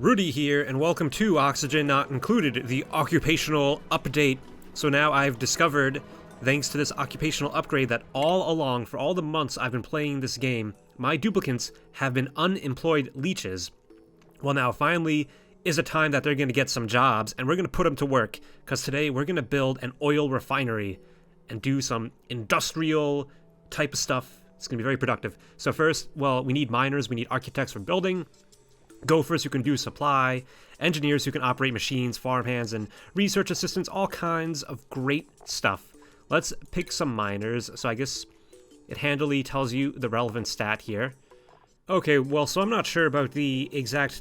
Rudy here, and welcome to Oxygen Not Included, the occupational update. So now I've discovered, thanks to this occupational upgrade, that all along, for all the months I've been playing this game, my duplicants have been unemployed leeches. Well, now finally is a time that they're going to get some jobs, and we're going to put them to work, because today we're going to build an oil refinery and do some industrial type of stuff. It's going to be very productive. So first, well, we need miners, we need architects for building, gophers who can do supply, engineers who can operate machines, farmhands, and research assistants, all kinds of great stuff. Let's pick some miners. So I guess it handily tells you the relevant stat here. Okay, well, so I'm not sure about the exact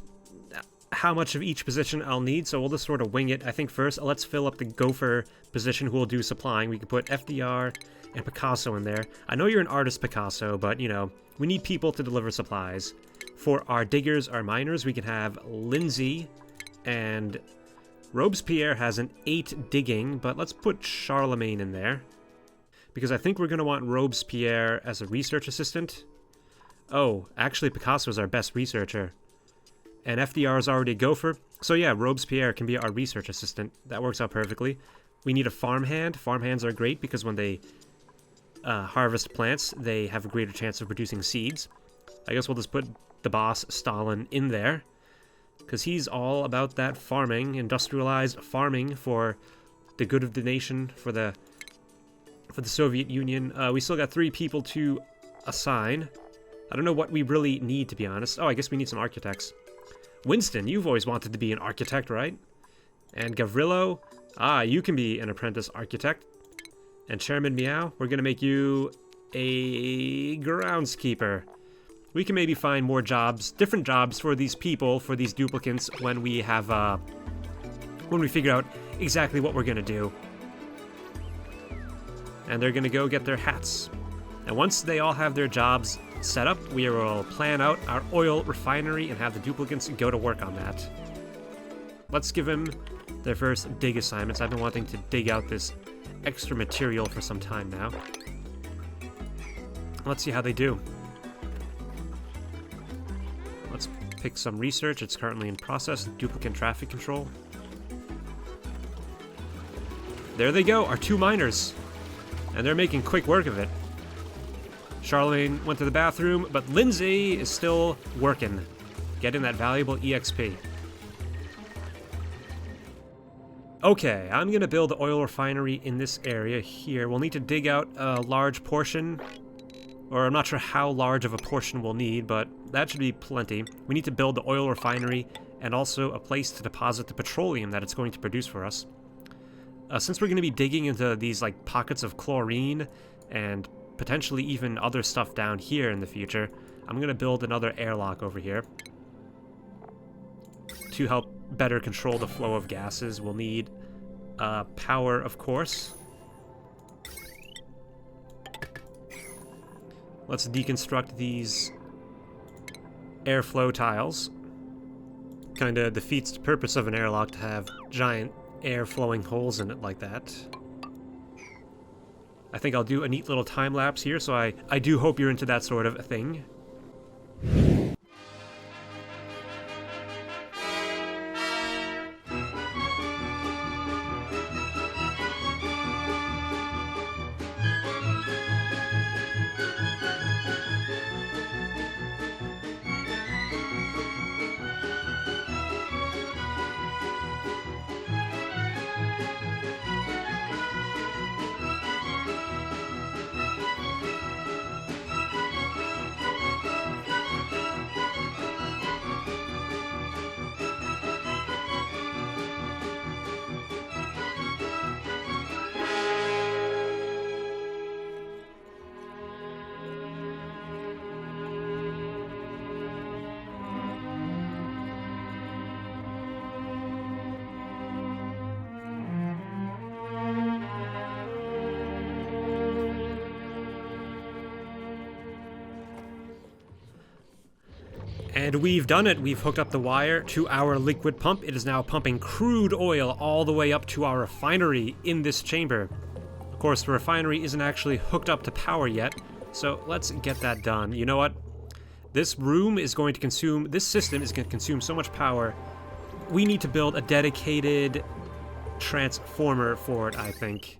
how much of each position I'll need, so we'll just sort of wing it. I think first, let's fill up the gopher position who will do supplying. We can put FDR and Picasso in there. I know you're an artist, Picasso, but, you know, we need people to deliver supplies. For our diggers, our miners, we can have Lindsay, and Robespierre has an 8 digging, but let's put Charlemagne in there, because I think we're going to want Robespierre as a research assistant. Oh, actually Picasso is our best researcher, and FDR is already a gopher, so yeah, Robespierre can be our research assistant. That works out perfectly. We need a farmhand. Farmhands are great because when they harvest plants, they have a greater chance of producing seeds. I guess we'll just put the boss, Stalin, in there, because he's all about that farming, industrialized farming for the good of the nation, for the Soviet Union. We still got 3 people to assign. I don't know what we really need, to be honest. Oh, I guess we need some architects. Winston, you've always wanted to be an architect, right? And Gavrilo, you can be an apprentice architect. And Chairman Meow, we're gonna make you a groundskeeper. We can maybe find more jobs, different jobs for these people, for these duplicants, when we have, when we figure out exactly what we're gonna do. And they're gonna go get their hats. And once they all have their jobs set up, we will plan out our oil refinery and have the duplicants go to work on that. Let's give them their first dig assignments. I've been wanting to dig out this extra material for some time now. Let's see how they do. Let's pick some research. It's currently in process. Duplicant traffic control. There they go, our 2 miners. And they're making quick work of it. Charlemagne went to the bathroom, but Lindsay is still working, getting that valuable EXP. Okay, I'm gonna build the oil refinery in this area here. We'll need to dig out a large portion, or I'm not sure how large of a portion we'll need, but that should be plenty. We need to build the oil refinery and also a place to deposit the petroleum that it's going to produce for us. Since we're going to be digging into these like pockets of chlorine and potentially even other stuff down here in the future, I'm going to build another airlock over here to help better control the flow of gases. We'll need power, of course. Let's deconstruct these airflow tiles. Kinda defeats the purpose of an airlock to have giant air-flowing holes in it like that. I think I'll do a neat little time-lapse here, so I do hope you're into that sort of thing. And we've done it. We've hooked up the wire to our liquid pump. It is now pumping crude oil all the way up to our refinery in this chamber. Of course, the refinery isn't actually hooked up to power yet, so let's get that done. You know what? This room is going to consume, this system is going to consume so much power. We need to build a dedicated transformer for it, I think.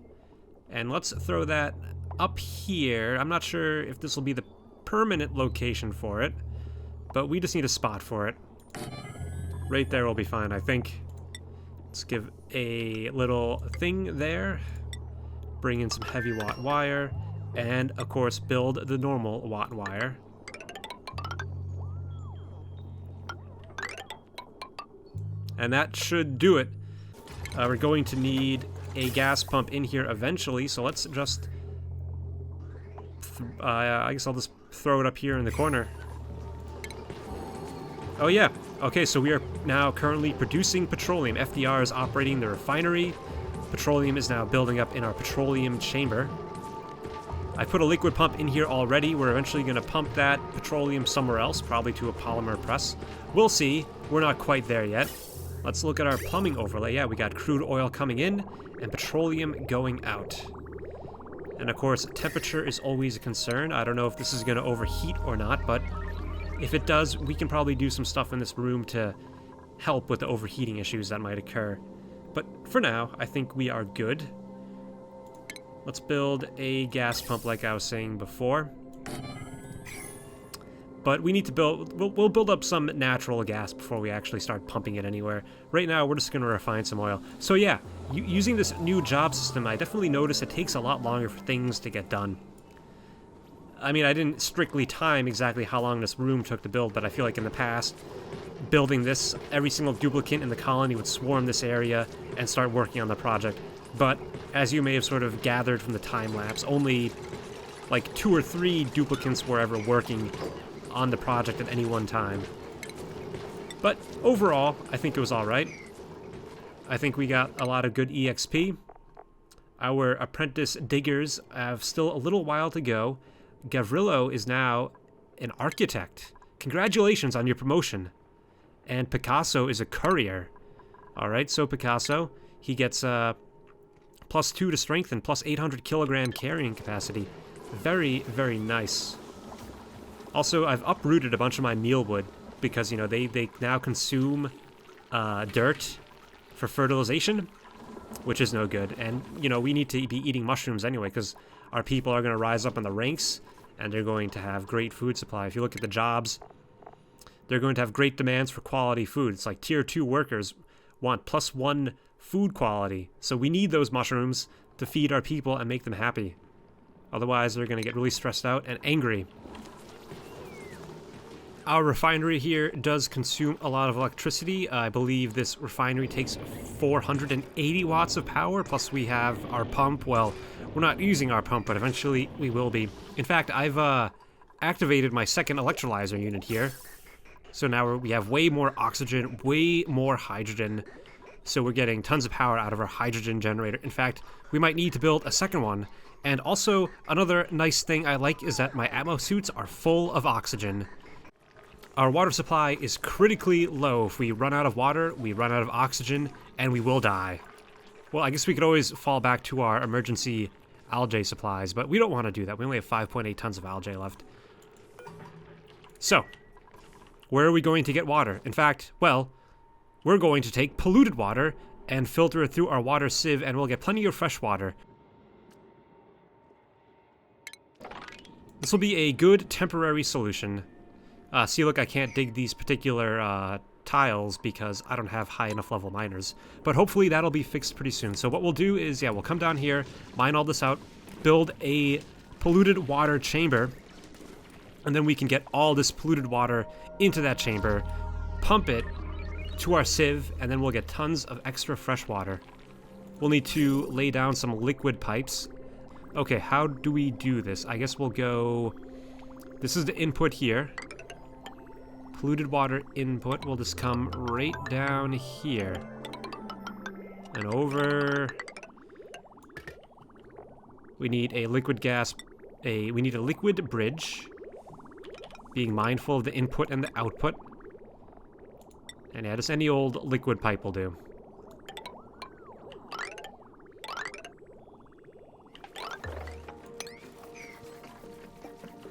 And let's throw that up here. I'm not sure if this will be the permanent location for it, but we just need a spot for it. Right there will be fine, I think. Let's give a little thing there. Bring in some heavy watt wire. And, of course, build the normal watt wire. And that should do it. We're going to need a gas pump in here eventually, so let's just... I guess I'll just throw it up here in the corner. Oh yeah, okay, so we are now currently producing petroleum. FDR is operating the refinery. Petroleum is now building up in our petroleum chamber. I put a liquid pump in here already. We're eventually going to pump that petroleum somewhere else, probably to a polymer press. We'll see. We're not quite there yet. Let's look at our plumbing overlay. Yeah, we got crude oil coming in and petroleum going out. And of course, temperature is always a concern. I don't know if this is going to overheat or not, but if it does, we can probably do some stuff in this room to help with the overheating issues that might occur. But for now, I think we are good. Let's build a gas pump like I was saying before. But we need to build, we'll build up some natural gas before we actually start pumping it anywhere. Right now, we're just going to refine some oil. So yeah, using this new job system, I definitely noticed it takes a lot longer for things to get done. I mean, I didn't strictly time exactly how long this room took to build, but I feel like in the past, building this, every single duplicant in the colony would swarm this area and start working on the project. But as you may have sort of gathered from the time lapse, only like 2 or 3 duplicants were ever working on the project at any one time. But overall, I think it was alright. I think we got a lot of good EXP. Our apprentice diggers have still a little while to go. Gavrillo is now an architect. Congratulations on your promotion. And Picasso is a courier. Alright, so Picasso, he gets +2 to strength and plus 800 kilogram carrying capacity. Very, very nice. Also, I've uprooted a bunch of my mealwood because, you know, they now consume dirt for fertilization, which is no good. And, you know, we need to be eating mushrooms anyway because our people are going to rise up in the ranks and they're going to have great food supply. If you look at the jobs, they're going to have great demands for quality food. It's like tier 2 workers want +1 food quality. So we need those mushrooms to feed our people and make them happy. Otherwise, they're going to get really stressed out and angry. Our refinery here does consume a lot of electricity. I believe this refinery takes 480 watts of power, plus we have our pump. Well, we're not using our pump, but eventually we will be. In fact, I've activated my second electrolyzer unit here. So now we have way more oxygen, way more hydrogen. So we're getting tons of power out of our hydrogen generator. In fact, we might need to build a second one. And also, another nice thing I like is that my ammo suits are full of oxygen. Our water supply is critically low. If we run out of water, we run out of oxygen, and we will die. Well, I guess we could always fall back to our emergency algae supplies, but we don't want to do that. We only have 5.8 tons of algae left. So, where are we going to get water? In fact, well, we're going to take polluted water and filter it through our water sieve, and we'll get plenty of fresh water. This will be a good temporary solution. See, look, I can't dig these particular tiles because I don't have high enough level miners. But hopefully that'll be fixed pretty soon. So what we'll do is, yeah, we'll come down here, mine all this out, build a polluted water chamber, and then we can get all this polluted water into that chamber, pump it to our sieve, and then we'll get tons of extra fresh water. We'll need to lay down some liquid pipes. Okay, how do we do this? I guess we'll go... This is the input here. Polluted water input will just come right down here. And over... We need a liquid gas... We need a liquid bridge. Being mindful of the input and the output. And yeah, just any old liquid pipe will do.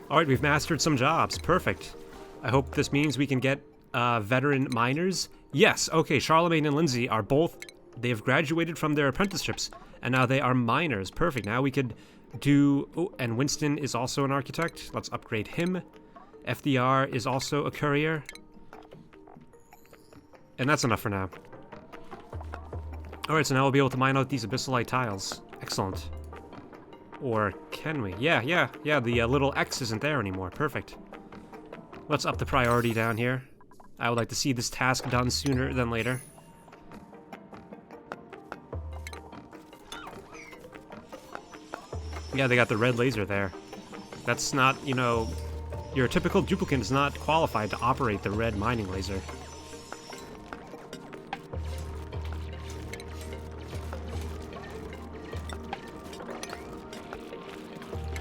Alright, we've mastered some jobs. Perfect. I hope this means we can get veteran miners. Yes, okay, Charlemagne and Lindsay are both, they have graduated from their apprenticeships, and now they are miners. Perfect. Now we could do, oh, and Winston is also an architect. Let's upgrade him. FDR is also a courier. And that's enough for now. Alright, so now we'll be able to mine out these abyssalite tiles. Excellent. Or can we? Yeah, the little X isn't there anymore. Perfect. Let's up the priority down here. I would like to see this task done sooner than later. Yeah, they got the red laser there. That's not, you know, your typical duplicant is not qualified to operate the red mining laser.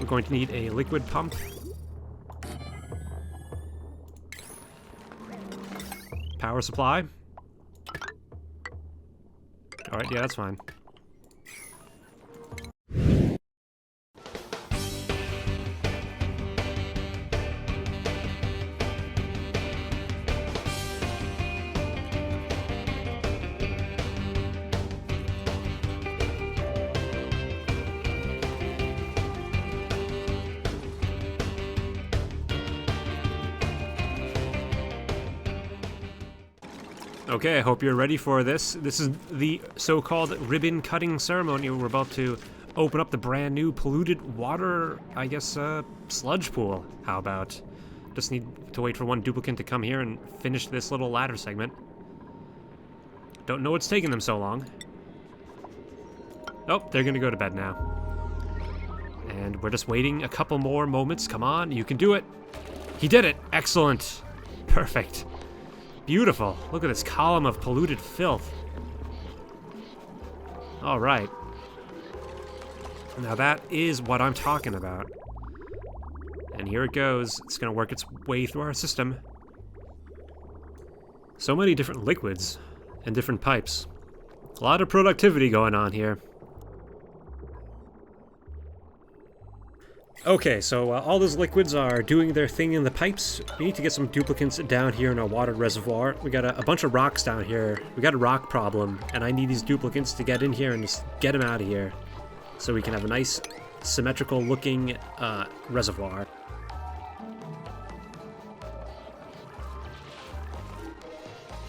We're going to need a liquid pump. Power supply. Alright, yeah, that's fine. Okay, I hope you're ready for this. This is the so-called ribbon-cutting ceremony. We're about to open up the brand new polluted water, I guess, sludge pool. How about? Just need to wait for one duplicant to come here and finish this little ladder segment. Don't know what's taking them so long. Oh, they're gonna go to bed now. And we're just waiting a couple more moments. Come on, you can do it. He did it. Excellent. Perfect. Beautiful. Look at this column of polluted filth. All right. Now that is what I'm talking about. And here it goes. It's going to work its way through our system. So many different liquids and different pipes. A lot of productivity going on here. Okay, so all those liquids are doing their thing in the pipes. We need to get some duplicants down here in our water reservoir. We got a bunch of rocks down here. We got a rock problem, and I need these duplicants to get in here and just get them out of here, so we can have a nice symmetrical looking reservoir.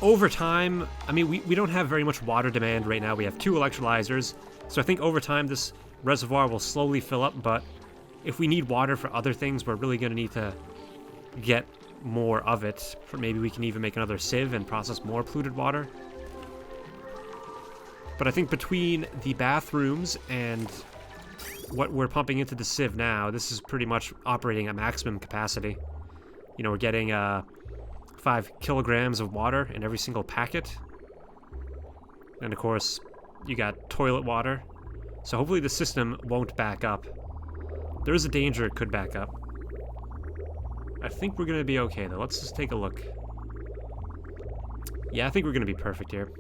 Over time, I mean, we don't have very much water demand right now. We have 2 electrolyzers, so I think over time this reservoir will slowly fill up, but if we need water for other things, we're really going to need to get more of it. Maybe we can even make another sieve and process more polluted water. But I think between the bathrooms and what we're pumping into the sieve now, this is pretty much operating at maximum capacity. You know, we're getting 5 kilograms of water in every single packet. And of course, you got toilet water. So hopefully the system won't back up. There is a danger it could back up. I think we're going to be okay, though. Let's just take a look. Yeah, I think we're going to be perfect here.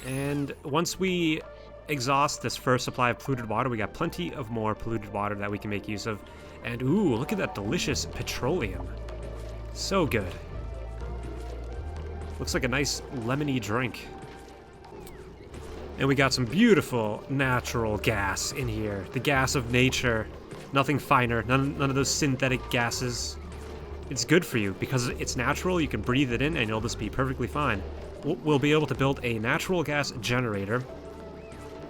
And once we exhaust this first supply of polluted water, we got plenty of more polluted water that we can make use of. And ooh, look at that delicious petroleum. So good. Looks like a nice lemony drink. And we got some beautiful natural gas in here. The gas of nature. Nothing finer. None of those synthetic gases. It's good for you because it's natural. You can breathe it in and you'll just be perfectly fine. We'll be able to build a natural gas generator.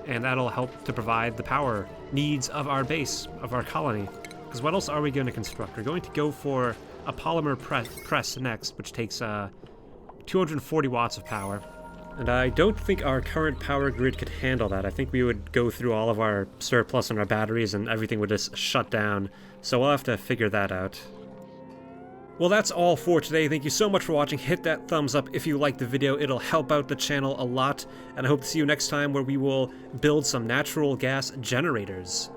And that'll help to provide the power needs of our base, of our colony. Because what else are we going to construct? We're going to go for a polymer press next, which takes 240 watts of power. And I don't think our current power grid could handle that. I think we would go through all of our surplus and our batteries and everything would just shut down. So we'll have to figure that out. Well, that's all for today. Thank you so much for watching. Hit that thumbs up if you liked the video. It'll help out the channel a lot. And I hope to see you next time where we will build some natural gas generators.